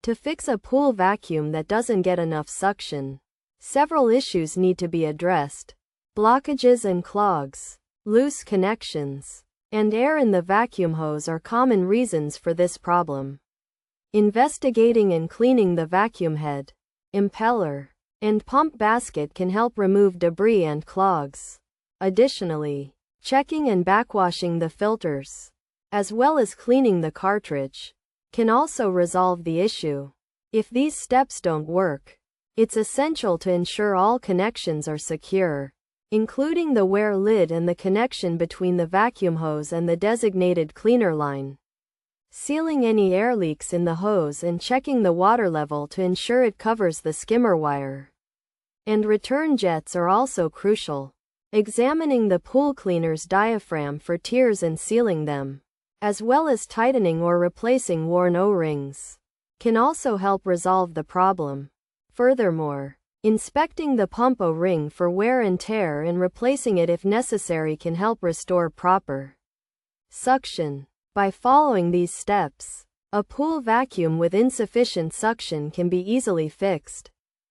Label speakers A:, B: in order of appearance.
A: To fix a pool vacuum that doesn't get enough suction, several issues need to be addressed. Blockages and clogs, loose connections, and air in the vacuum hose are common reasons for this problem. Investigating and cleaning the vacuum head, impeller, and pump basket can help remove debris and clogs. Additionally, checking and backwashing the filters, as well as cleaning the cartridge, can also resolve the issue. If these steps don't work, it's essential to ensure all connections are secure, including the wear lid and the connection between the vacuum hose and the designated cleaner line. Sealing any air leaks in the hose and checking the water level to ensure it covers the skimmer wire and return jets are also crucial. Examining the pool cleaner's diaphragm for tears and sealing them, as well as tightening or replacing worn O-rings, can also help resolve the problem. Furthermore, inspecting the pump O-ring for wear and tear and replacing it if necessary can help restore proper suction. By following these steps, a pool vacuum with insufficient suction can be easily fixed.